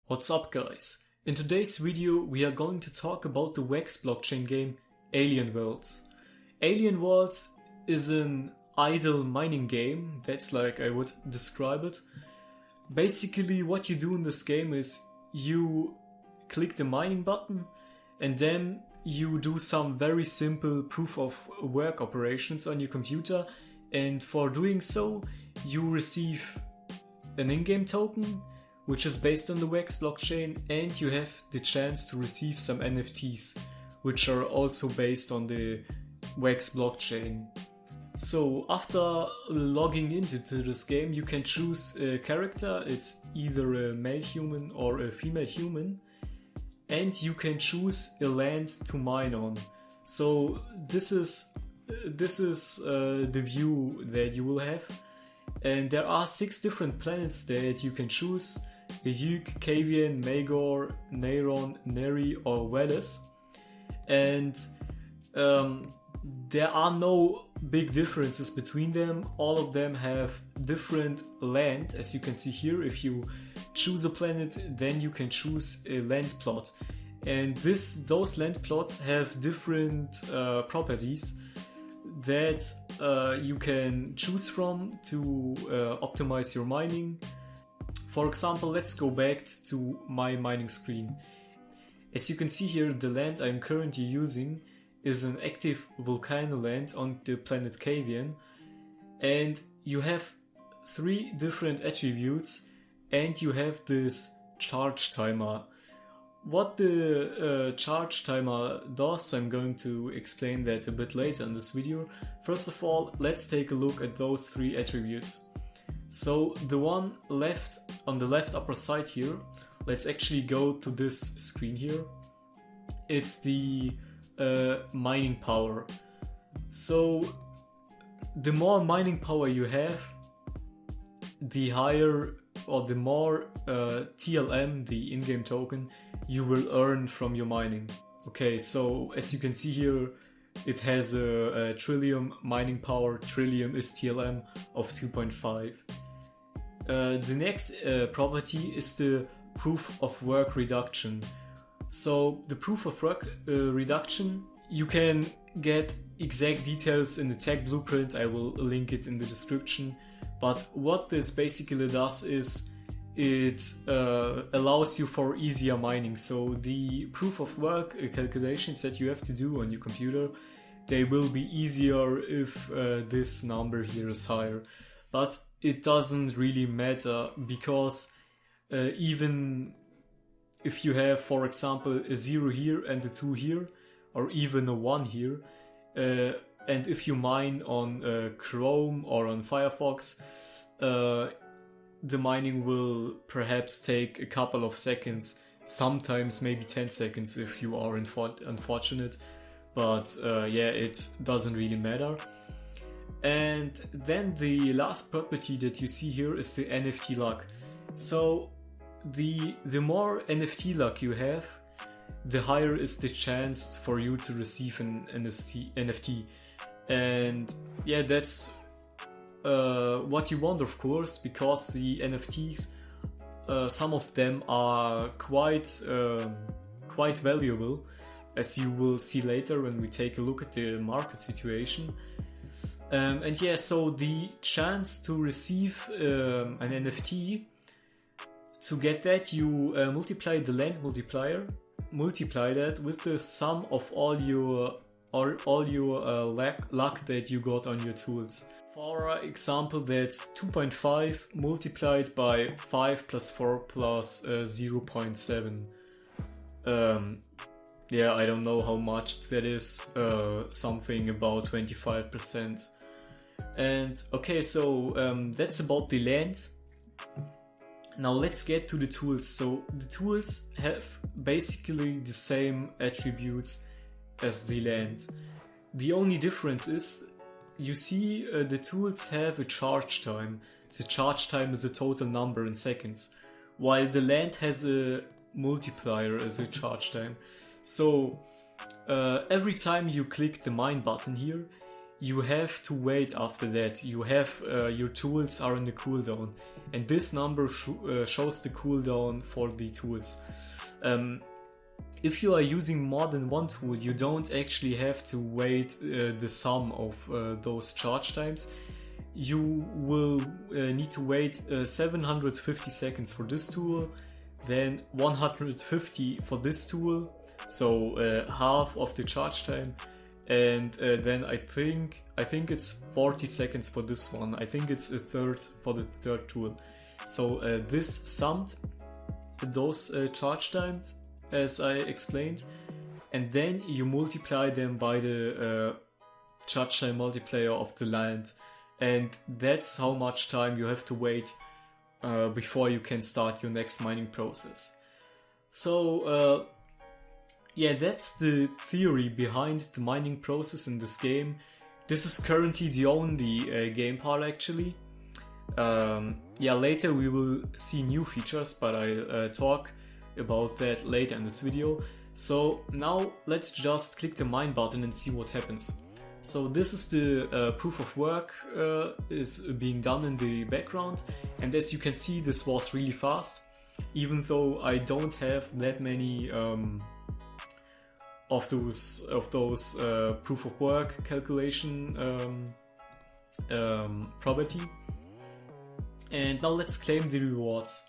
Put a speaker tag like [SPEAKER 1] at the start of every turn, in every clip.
[SPEAKER 1] What's up guys? In today's video we are going to talk about the WAX blockchain game Alien Worlds. Alien Worlds is an idle mining game, that's like I would describe it. Basically what you do in this game is you click the mining button and then you do some very simple proof of work operations on your computer, and for doing so you receive an in-game token which is based on the WAX blockchain, and you have the chance to receive some NFTs which are also based on the WAX blockchain. So after logging into this game you can choose a character, it's either a male human or a female human, and you can choose a land to mine on. So this is the view that you will have, and there are 6 different planets that you can choose: Yuk, Kavian, Magor, Neyron, Neri or Veles. And there are no big differences between them. All of them have different land, as you can see here. If you choose a planet, then you can choose a land plot, and those land plots have different properties that you can choose from to optimize your mining. For example, let's go back to my mining screen. As you can see here, the land I'm currently using is an active volcano land on the planet Kavian, and you have 3 different attributes, and you have this charge timer. What the charge timer does, I'm going to explain that a bit later in this video. First of all, let's take a look at those 3 attributes. So the one on the left upper side here, let's actually go to this screen here. It's the mining power. So the more mining power you have, the higher or the more TLM, the in-game token, you will earn from your mining. Okay, so as you can see here, it has a Trillium mining power. Trillium is TLM of 2.5. The next property is the proof of work reduction. So the proof of work reduction, you can get exact details in the tech blueprint. I will link it in the description. But what this basically does is it allows you for easier mining. So the proof of work calculations that you have to do on your computer, they will be easier if this number here is higher. But it doesn't really matter, because even if you have, for example, a 0 here and a 2 here, or even a 1 here, and if you mine on Chrome or on Firefox, the mining will perhaps take a couple of seconds, sometimes maybe 10 seconds if you are unfortunate, but yeah, it doesn't really matter. And then the last property that you see here is the NFT luck. So the more NFT luck you have, the higher is the chance for you to receive an NFT. And yeah, that's what you want, of course, because the NFTs, some of them are quite valuable, as you will see later when we take a look at the market situation. And yeah, so the chance to receive an NFT, to get that you multiply the land multiplier, multiply that with the sum of all your luck that you got on your tools. For example, that's 2.5 multiplied by 5 plus 4 plus 0.7. Yeah, I don't know how much that is, something about 25%. And okay, so that's about the land. Now let's get to the tools. So the tools have basically the same attributes as the land. The only difference is, you see, the tools have a charge time. The charge time is a total number in seconds, while the land has a multiplier as a charge time. So every time you click the mine button here, you have to wait after that. You have your tools are in the cooldown, and this number shows the cooldown for the tools. If you are using more than one tool, you don't actually have to wait the sum of those charge times. You will need to wait 750 seconds for this tool, then 150 for this tool, so half of the charge time, and then I think it's 40 seconds for this one. I think it's a third for the third tool. So this summed those charge times, as I explained, and then you multiply them by the charge time multiplier of the land, and that's how much time you have to wait before you can start your next mining process. So yeah, that's the theory behind the mining process in this game. This is currently the only game part actually. Yeah, later we will see new features, but I'll talk about that later in this video. So now let's just click the mine button and see what happens. So this is the proof of work is being done in the background, and as you can see, this was really fast, even though I don't have that many of those proof of work calculation property. And now let's claim the rewards.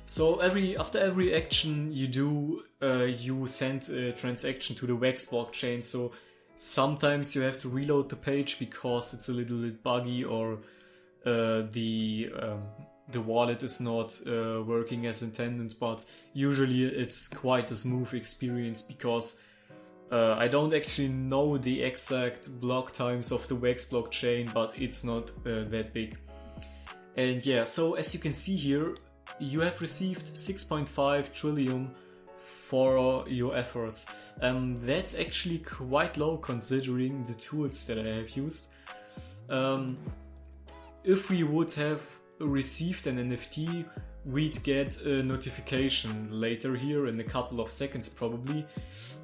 [SPEAKER 1] So after every action you do, you send a transaction to the WAX blockchain. So sometimes you have to reload the page because it's a little bit buggy, or the wallet is not working as intended. But usually it's quite a smooth experience because I don't actually know the exact block times of the WAX blockchain, but it's not that big. And yeah, so as you can see here, you have received 6.5 trillium for your efforts. That's actually quite low considering the tools that I have used. If we would have received an NFT, we'd get a notification later here in a couple of seconds probably.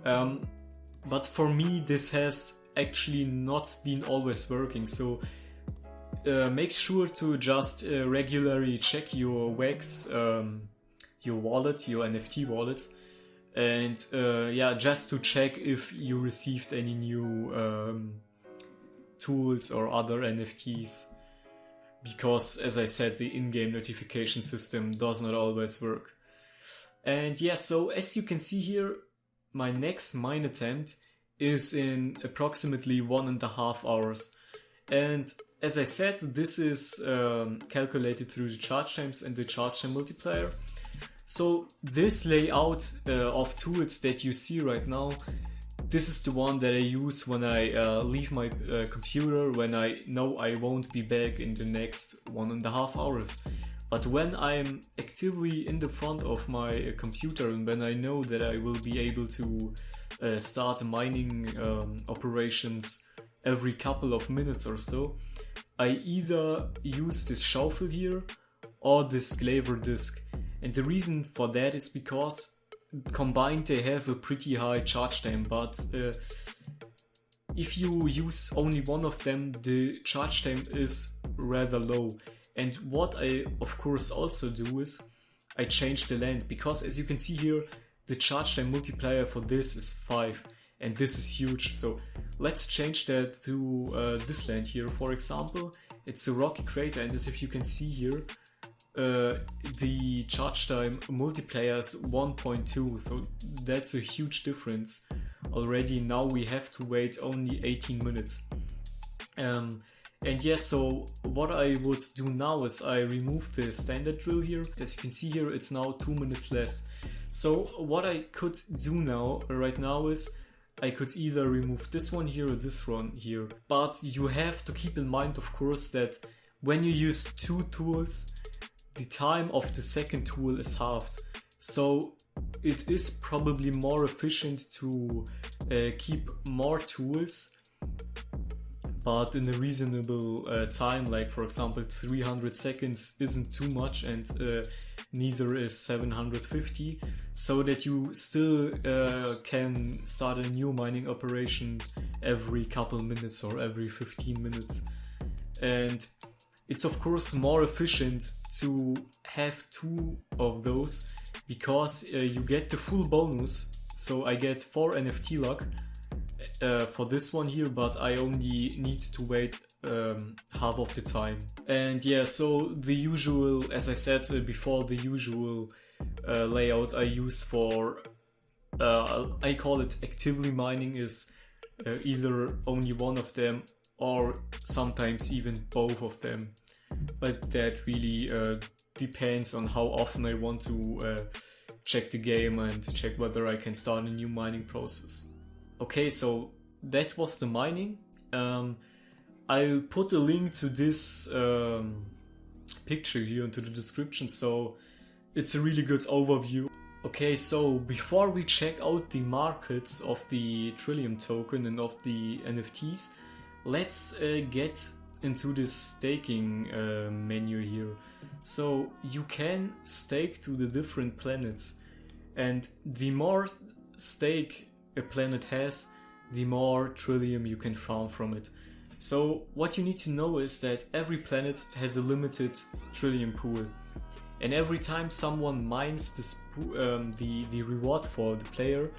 [SPEAKER 1] But for me this has actually not been always working, so make sure to just regularly check your WAX, your wallet, your NFT wallet, and yeah, just to check if you received any new tools or other NFTs, because as I said, the in-game notification system does not always work. And yeah, so as you can see here, my next mine attempt is in approximately 1.5 hours, and as I said, this is calculated through the charge times and the charge time multiplier. So this layout of tools that you see right now, this is the one that I use when I leave my computer, when I know I won't be back in the next 1.5 hours. But when I'm actively in the front of my computer and when I know that I will be able to start mining operations every couple of minutes or so, I either use this shuffle here or this glaver disk. And the reason for that is because combined they have a pretty high charge time, but if you use only one of them, the charge time is rather low. And what I of course also do is I change the land, because as you can see here, the charge time multiplier for this is 5. And this is huge, so let's change that to this land here, for example. It's a rocky crater, and as if you can see here, the charge time multiplier is 1.2, so that's a huge difference. Already now we have to wait only 18 minutes. And yeah, so what I would do now is I remove the standard drill here. As you can see here, it's now 2 minutes less. So what I could do now, right now, is I could either remove this one here or this one here. But you have to keep in mind, of course, that when you use two tools, the time of the second tool is halved. So it is probably more efficient to keep more tools, but in a reasonable time, like for example 300 seconds isn't too much, and neither is 750, so that you still can start a new mining operation every couple minutes or every 15 minutes. And it's of course more efficient to have 2 of those, because you get the full bonus. So I get 4 NFT luck for this one here, but I only need to wait half of the time. And yeah, so the usual, as I said before, the usual layout I use for I call it actively mining is either only one of them or sometimes even both of them, but that really depends on how often I want to check the game and check whether I can start a new mining process. Okay, so that was the mining. I'll put a link to this picture here into the description, so it's a really good overview. Okay, so before we check out the markets of the Trillium token and of the NFTs, let's get into this staking menu here. So you can stake to the different planets, and the more stake a planet has, the more Trillium you can farm from it. So what you need to know is that every planet has a limited Trillium pool. And every time someone mines this the reward for the player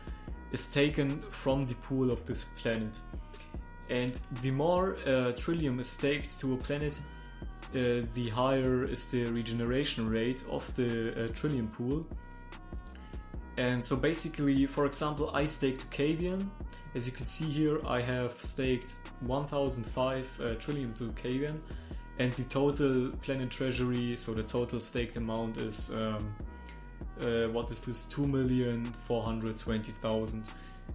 [SPEAKER 1] is taken from the pool of this planet. And the more Trillium is staked to a planet, the higher is the regeneration rate of the Trillium pool. And so basically, for example, I staked Cavian. As you can see here, I have staked 1005 Trillium to Cavian. And the total planet treasury, so the total staked amount is, what is this, 2,420,000.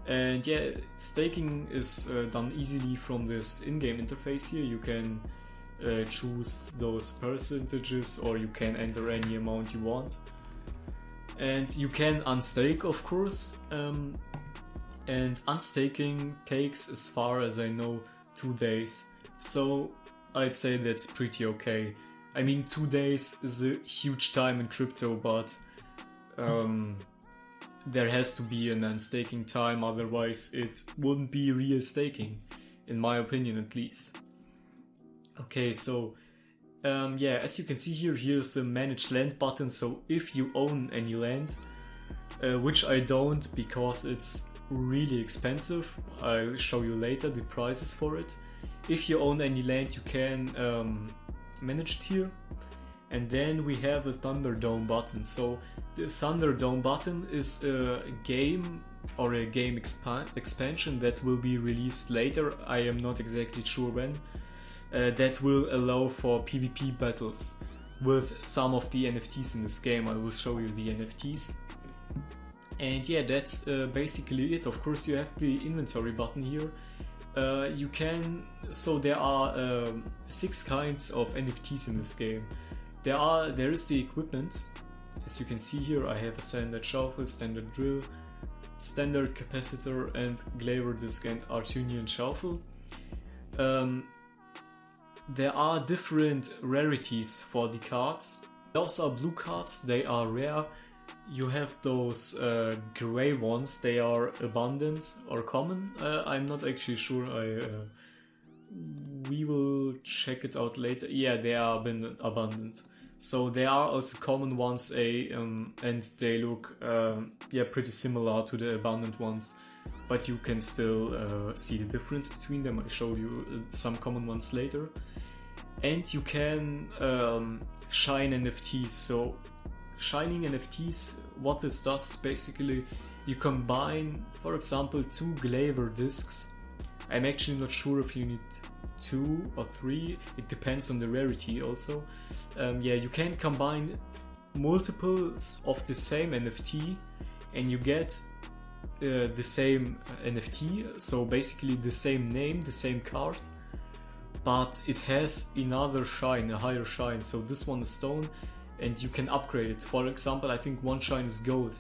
[SPEAKER 1] And yeah, staking is done easily from this in-game interface here. You can choose those percentages, or you can enter any amount you want. And you can unstake, of course. And unstaking takes, as far as I know, 2 days. So I'd say that's pretty okay. I mean, 2 days is a huge time in crypto, but there has to be an unstaking time, otherwise it wouldn't be real staking, in my opinion at least. Okay, so yeah, as you can see here, here's the manage land button. So if you own any land, which I don't because it's really expensive, I'll show you later the prices for it. If you own any land, you can manage it here. And then we have a Thunderdome button. So the Thunderdome button is a game or a game expansion that will be released later. I am not exactly sure when. That will allow for PvP battles with some of the NFTs in this game. I will show you the NFTs. And yeah, that's basically it. Of course, you have the inventory button here. You can, so there are 6 kinds of NFTs in this game. There is the equipment. As you can see here, I have a standard shuffle, standard drill, standard capacitor, and glaver disc and Artunian shuffle. There are different rarities for the cards. Those are blue cards, they are rare. You have those gray ones, they are abundant or common. I'm not actually sure. We will check it out later. Yeah, they are abundant. So there are also common ones, and they look yeah, pretty similar to the abundant ones, but you can still see the difference between them. I'll show you some common ones later. And you can shine NFTs. So shining NFTs, what this does is basically you combine, for example, 2 glaver discs. I'm actually not sure if you need 2 or 3, it depends on the rarity also. Yeah, you can combine multiples of the same NFT and you get the same NFT, so basically the same name, the same card, but it has another shine, a higher shine. So this one is stone and you can upgrade it. For example, I think one shine is gold.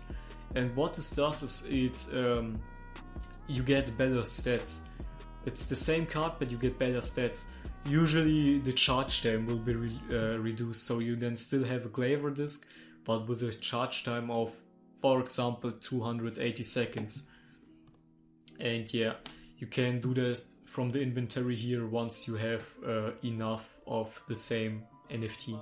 [SPEAKER 1] And what this does is you get better stats. It's the same card, but you get better stats. Usually the charge time will be reduced, so you then still have a glaver disc, but with a charge time of, for example, 280 seconds. And yeah, You can do this from the inventory here once you have enough of the same NFT.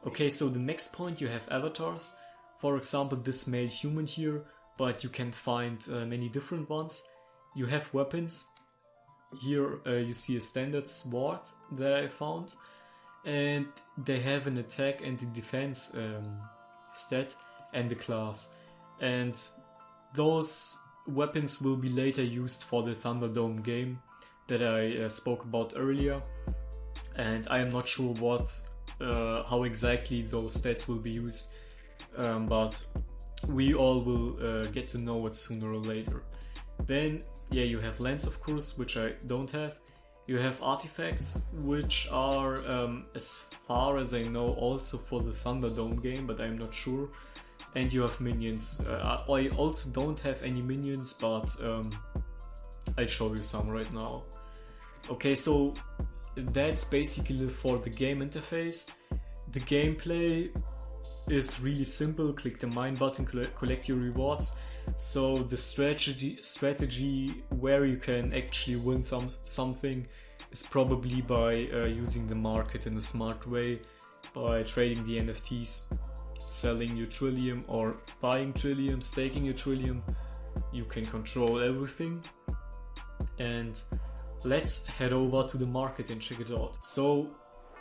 [SPEAKER 1] Okay, so the next point, you have avatars. For example, this male human here, but you can find many different ones. You have weapons. Here you see a standard sword that I found, and they have an attack and a defense stat and a class. And those weapons will be later used for the Thunderdome game that I spoke about earlier. And I am not sure how exactly those stats will be used, but we all will get to know it sooner or later. Then, yeah, you have lands, of course, which I don't have. You have artifacts, which are, as far as I know, also for the Thunderdome game, but I'm not sure. And you have minions. I also don't have any minions, but I'll show you some right now. Okay, so that's basically for the game interface. The gameplay is really simple. Click the mine button, collect your rewards. So the strategy where you can actually win something is probably by using the market in a smart way, by trading the NFTs, selling your Trillium or buying Trillium, staking your Trillium. You can control everything. And let's head over to the market and check it out. So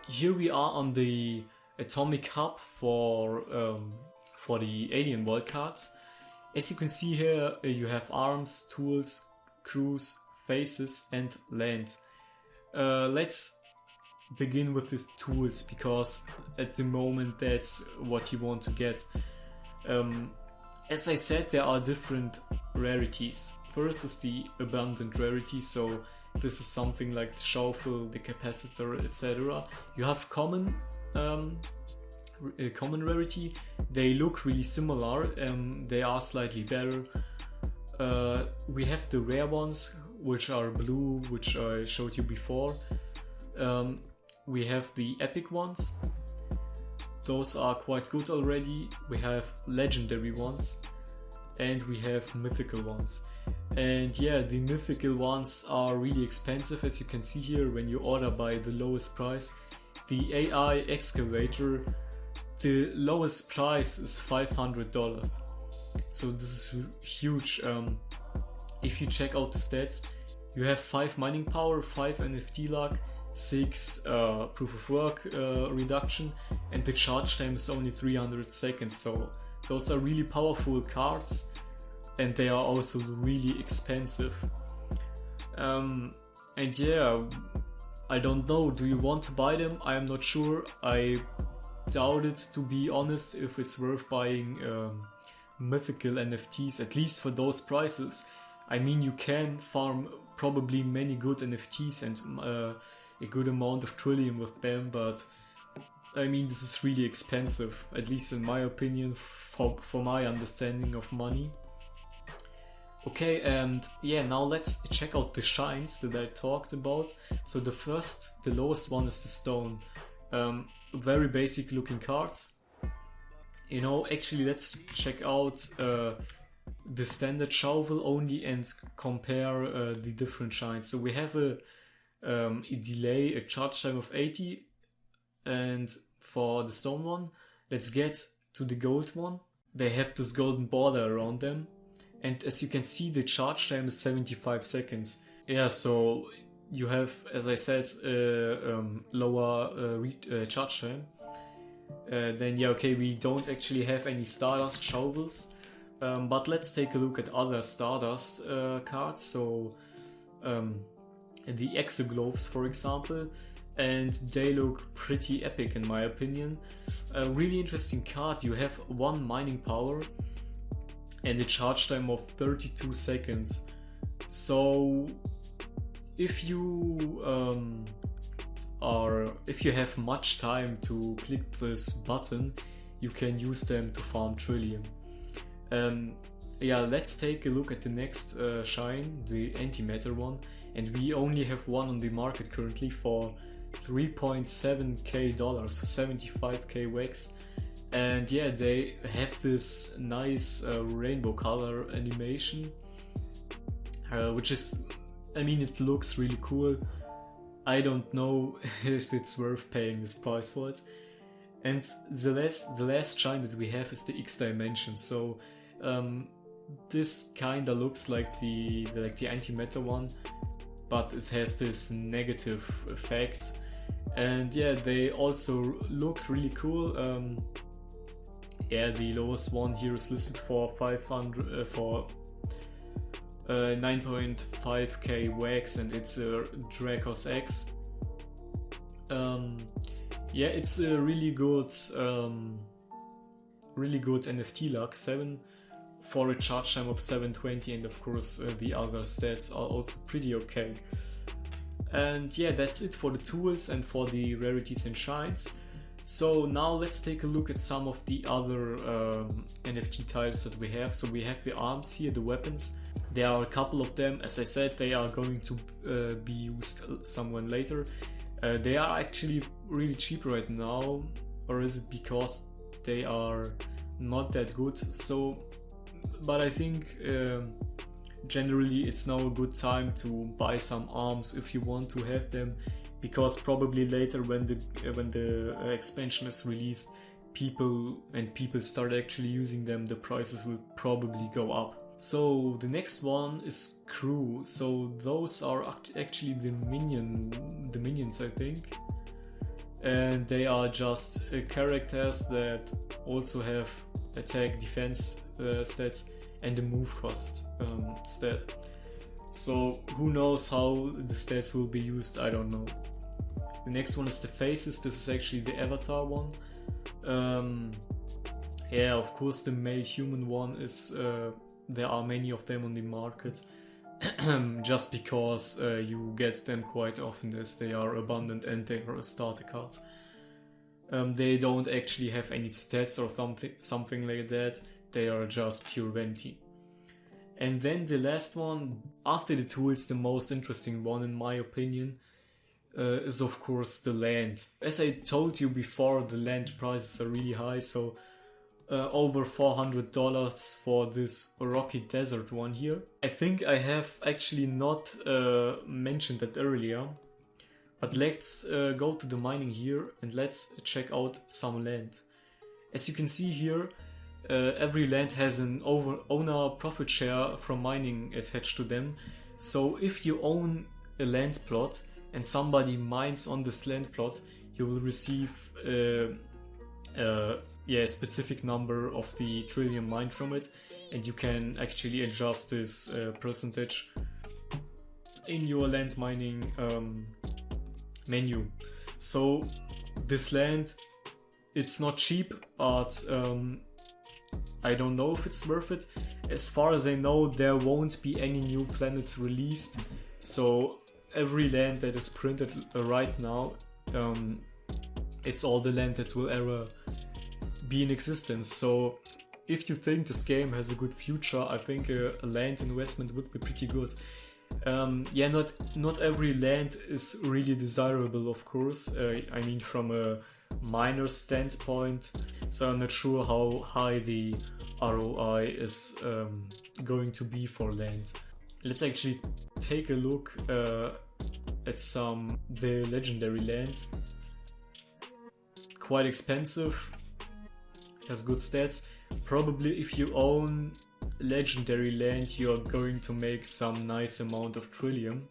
[SPEAKER 1] here we are on the Atomic Hub for the Alien wildcards. As you can see here, you have arms, tools, crews, faces and land. Let's begin with the tools, because at the moment that's what you want to get. As I said, there are different rarities. First is the abundant rarity, so this is something like the shuffle, the capacitor, etc. You have common rarity. They look really similar, they are slightly better. We have the rare ones, which are blue, which I showed you before. We have the epic ones. Those are quite good already. We have legendary ones and we have mythical ones. And yeah, the mythical ones are really expensive, as you can see here when you order by the lowest price. The AI excavator, the lowest price is $500. So this is huge. If you check out the stats, you have 5 mining power, 5 NFT luck, 6 proof of work reduction, and the charge time is only 300 seconds. So those are really powerful cards, and they are also really expensive. And yeah, I don't know, do you want to buy them? I am not sure. I doubt it, to be honest, if it's worth buying mythical NFTs, at least for those prices. I mean, you can farm probably many good NFTs and a good amount of Trillium with them, but I mean, this is really expensive, at least in my opinion, for my understanding of money. Okay, and yeah, now let's check out the shines that I talked about. So the lowest one is the stone. Very basic looking cards. You know, actually let's check out the standard shovel only and compare the different shines. So we have a delay, a charge time of 80, and for the stone one, let's get to the gold one. They have this golden border around them, and as you can see, the charge time is 75 seconds. Yeah, so you have, as I said, lower charge time. Then yeah, okay, we don't actually have any Stardust shovels, but let's take a look at other Stardust cards. So the Exogloves, for example, and they look pretty epic in my opinion. A really interesting card. You have 1 mining power and a charge time of 32 seconds. So if you have much time to click this button, you can use them to farm Trillium. Yeah, let's take a look at the next shine, the antimatter one, and we only have one on the market currently for $3.7k, so 75k WAX. And yeah, they have this nice rainbow color animation, which is I mean, it looks really cool. I don't know if it's worth paying this price for it. And the last shine that we have is the X dimension. So this kinda looks like the antimatter one, but it has this negative effect. And yeah, they also look really cool. Yeah, the lowest one here is listed for 9.5k WAX, and it's a Dracos X. Yeah, it's a really good NFT luck, 7 for a charge time of 720, and of course the other stats are also pretty okay. And yeah, that's it for the tools and for the rarities and shines. So now let's take a look at some of the other NFT types that we have. So we have the arms here, the weapons. There are a couple of them. As I said, they are going to be used somewhere later. They are actually really cheap right now, or is it because they are not that good? So, but I think generally it's now a good time to buy some arms if you want to have them, because probably later when the expansion is released, people start actually using them, the prices will probably go up. So the next one is crew. So those are actually the minions, I think, and they are just characters that also have attack, defense stats, and a move cost stat. So who knows how the stats will be used, I don't know. The next one is the faces. This is actually the avatar one. Yeah, of course the male human one is there are many of them on the market, just because you get them quite often, as they are abundant and they are a starter card. They don't actually have any stats or something like that. They are just pure vanity. And then the last one, after the tools, the most interesting one in my opinion, is of course the land. As I told you before, the land prices are really high, so over $400 for this rocky desert one here. I think I have actually not mentioned that earlier, but let's go to the mining here and let's check out some land. As you can see here, every land has an owner profit share from mining attached to them. So if you own a land plot and somebody mines on this land plot, you will receive a specific number of the Trillium mined from it, and you can actually adjust this percentage in your land mining menu. So this land, it's not cheap, but I don't know if it's worth it. As far as I know, there won't be any new planets released, so every land that is printed right now, it's all the land that will ever be in existence. So if you think this game has a good future, I think a land investment would be pretty good. Yeah, not every land is really desirable, of course. I mean, from a miner standpoint, so I'm not sure how high the ROI is going to be for land. Let's actually take a look at the legendary land. Quite expensive, has good stats. Probably if you own legendary land, you're going to make some nice amount of Trillium.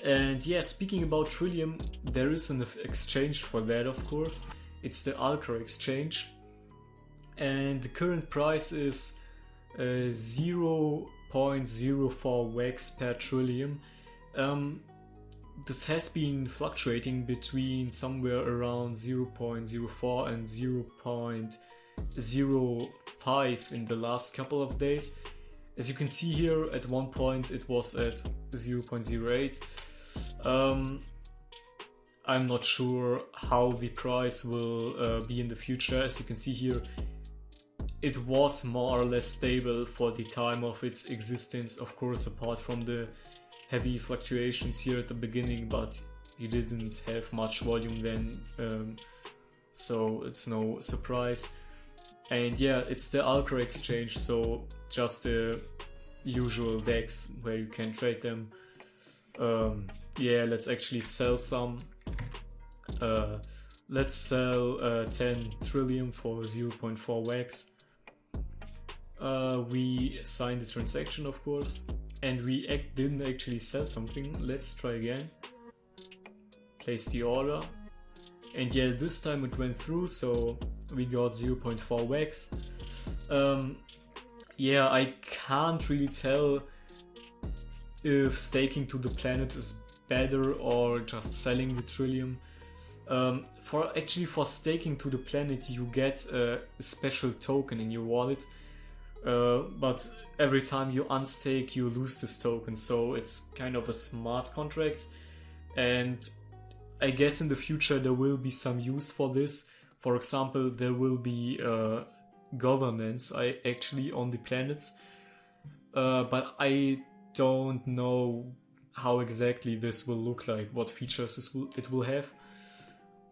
[SPEAKER 1] And yeah, speaking about Trillium, there is an exchange for that, of course. It's the Alcra exchange, and the current price is 0.04 WAX per Trillium. This has been fluctuating between somewhere around 0.04 and 0.05 in the last couple of days. As you can see here, at one point it was at 0.08. I'm not sure how the price will be in the future. As you can see here, it was more or less stable for the time of its existence, of course, apart from the heavy fluctuations here at the beginning, but you didn't have much volume then, so it's no surprise. And yeah, it's the Alcra exchange, so just a usual DEX where you can trade them. Yeah, let's actually sell some. Let's sell 10 Trillium for 0.4 WAX. We signed the transaction, of course, and we didn't actually sell something. Let's try again. Place the order, and yeah, this time it went through, so we got 0.4 WAX. Yeah, I can't really tell if staking to the planet is better or just selling the Trillium. For staking to the planet, you get a special token in your wallet, but every time you unstake, you lose this token, so it's kind of a smart contract. And I guess in the future there will be some use for this. For example, there will be governance actually on the planets, but I don't know how exactly this will look like, what features it will have.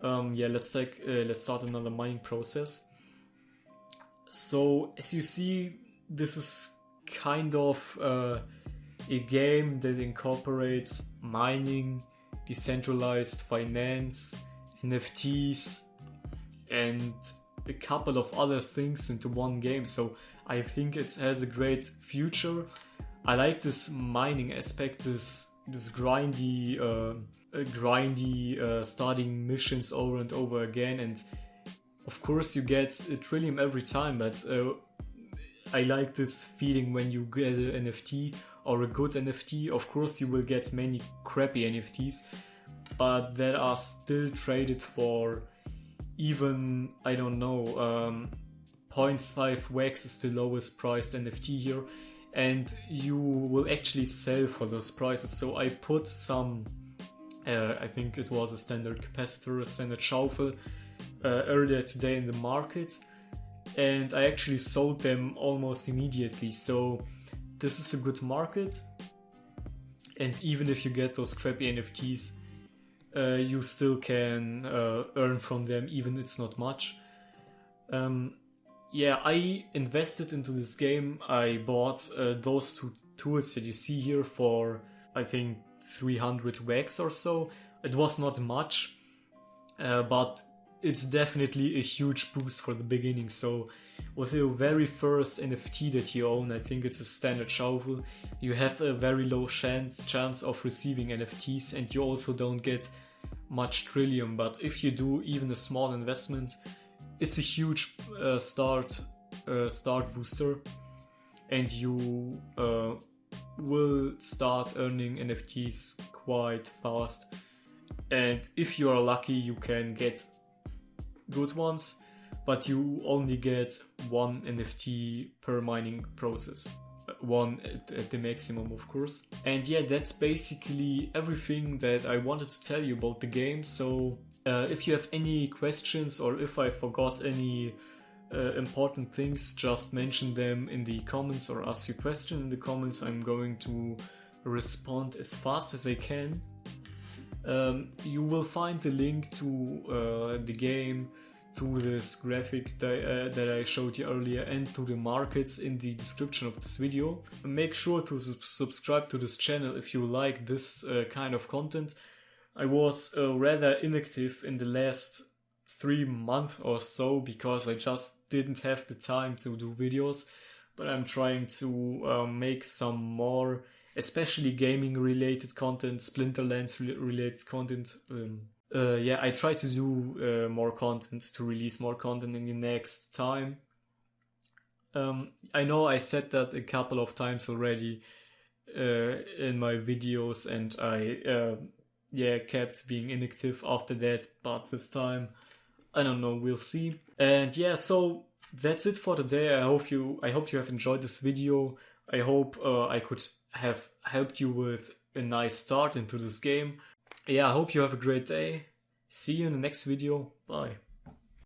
[SPEAKER 1] Yeah, let's start another mining process. So as you see, this is kind of a game that incorporates mining, decentralized finance, NFTs, and a couple of other things into one game. So I think it has a great future. I like this mining aspect, this grindy starting missions over and over again, and of course you get a Trillium every time, but I like this feeling when you get an NFT or a good NFT. Of course you will get many crappy NFTs, but that are still traded for even, I don't know, 0.5 WAX is the lowest priced NFT here, and you will actually sell for those prices. So I put some, I think it was a standard capacitor, a standard shuffle, earlier today in the market, and I actually sold them almost immediately. So this is a good market, and even if you get those crappy NFTs, you still can earn from them, even it's not much. Yeah, I invested into this game. I bought those two tools that you see here for, I think, 300 WAX or so. It was not much, but it's definitely a huge boost for the beginning. So with your very first NFT that you own, I think it's a standard shovel, you have a very low chance of receiving NFTs, and you also don't get much Trillium. But if you do even a small investment, it's a huge start booster, and you will start earning NFTs quite fast. And if you are lucky, you can get good ones, but you only get one NFT per mining process, one at the maximum, of course. And yeah, that's basically everything that I wanted to tell you about the game. So if you have any questions, or if I forgot any important things, just mention them in the comments or ask your question in the comments. I'm going to respond as fast as I can. You will find the link to the game, to this graphic that I showed you earlier, and to the markets in the description of this video. Make sure to subscribe to this channel if you like this kind of content. I was rather inactive in the last 3 months or so because I just didn't have the time to do videos, but I'm trying to make some more, especially gaming related content, Splinterlands related content. Yeah, I try to do more content, to release more content in the next time. I know I said that a couple of times already in my videos, and I kept being inactive after that, but this time, I don't know, we'll see. And yeah, so that's it for today. I hope you have enjoyed this video. I hope I could have helped you with a nice start into this game. Yeah, I hope you have a great day. See you in the next video. Bye.